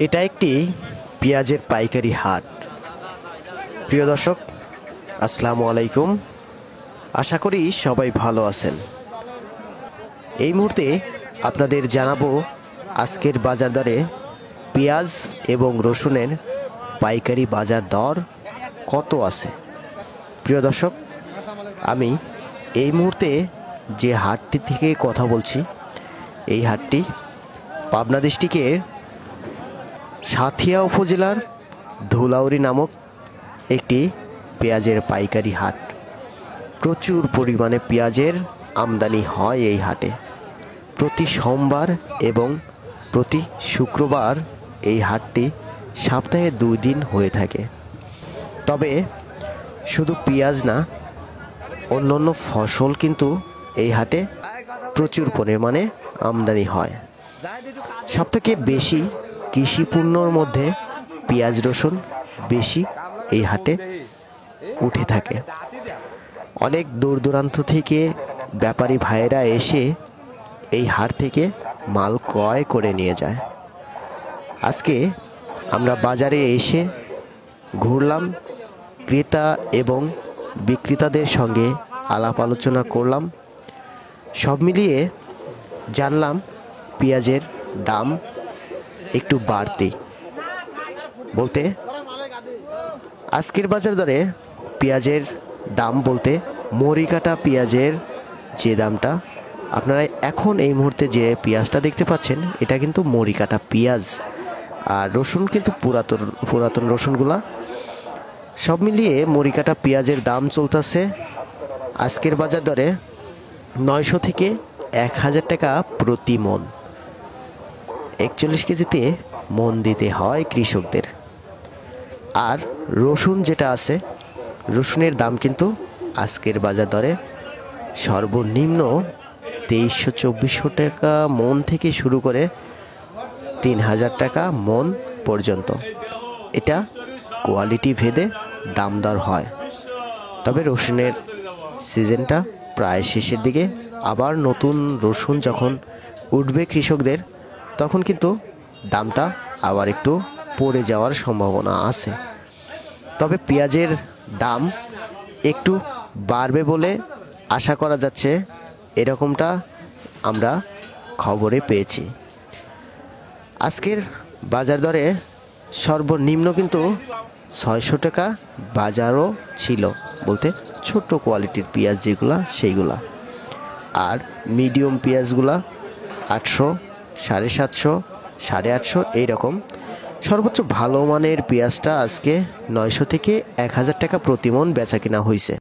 এটা একটি পেঁয়াজের পাইকারি হাট। প্রিয় দর্শক, আসসালামু আলাইকুম। আশা করি সবাই ভালো আছেন। এই মুহূর্তে আপনাদের জানাবো আজকের বাজার দরে পেঁয়াজ এবং রসুনের পাইকারি বাজার দর কত আছে। প্রিয় দর্শক, আমি এই মুহূর্তে যে হাটটি থেকে কথা বলছি, এই হাটটি পাবনা ডিস্ট্রিক্টের সাঁথিয়া উপজেলার ধুলাউড়ি নামক একটি পেঁয়াজের পাইকারি হাট। প্রচুর পরিমাণে পেঁয়াজের আমদানি হয় এই হাটে। প্রতি সোমবার এবং প্রতি শুক্রবার এই হাটটি সপ্তাহে 2 দিন হয়ে থাকে। তবে শুধু পেঁয়াজ না, অন্য ফসল কিন্তু এই হাটে প্রচুর পরিমাণে আমদানি হয়। সবথেকে বেশি কৃষি পণ্যর মধ্যে পেঁয়াজ রসুন বেশি এই হাটে উঠে থাকে। অনেক দূর দূরান্ত থেকে ব্যাপারী ভাইয়েরা এসে এই হাট থেকে মাল ক্রয় করে নিয়ে যায়। আজকে আমরা বাজারে এসে ঘুরলাম, ক্রেতা এবং বিক্রেতাদের সঙ্গে আলাপ আলোচনা করলাম। সব মিলিয়ে জানলাম পেঁয়াজের দাম একটু বাড়তি। বলতে আজকের বাজার দরে পেঁয়াজের দাম বলতে মরিকাটা পেঁয়াজের যে দামটা, আপনারা এখন এই মুহূর্তে যে পেঁয়াজটা দেখতে পাচ্ছেন, এটা কিন্তু মরিকাটা পেঁয়াজ। আর রসুন কিন্তু পুরাতন রসুনগুলা। সব মিলিয়ে মরিকাটা পেঁয়াজের দাম চলতেছে আজকের বাজার দরে 900 থেকে 1000 টাকা প্রতি মন। 41 কেজিতে মন দিতে হয় কৃষকদের। আর রসুন যেটা আছে, রসুনের দাম কিন্তু আজকের বাজার দরে সর্বনিম্ন 2300-2400 টাকা মন থেকে শুরু করে 3000 টাকা মন পর্যন্ত। এটা কোয়ালিটি ভেদে দাম দর হয়। তবে রসুনের সিজনটা প্রায় শেষের দিকে। আবার নতুন রসুন যখন উঠবে কৃষকদের, তখন কিন্তু দামটা আবার একটু পড়ে যাওয়ার সম্ভাবনা আছে। তবে পেঁয়াজের দাম একটু বাড়বে বলে আশা করা যাচ্ছে, এরকমটা আমরা খবরে পেয়েছি। আজকের বাজার দরে সর্বনিম্ন কিন্তু 600 টাকা বাজারও ছিল, বলতে ছোট কোয়ালিটির পেঁয়াজ যেগুলা সেইগুলা। আর মিডিয়াম পেঁয়াজগুলা 800, 750, 850 এইরকম। সর্বোচ্চ ভালো মানের পেঁয়াজটা আজকে 900 থেকে 1000 টাকা প্রতি মন বেচা কিনা হয়েছে।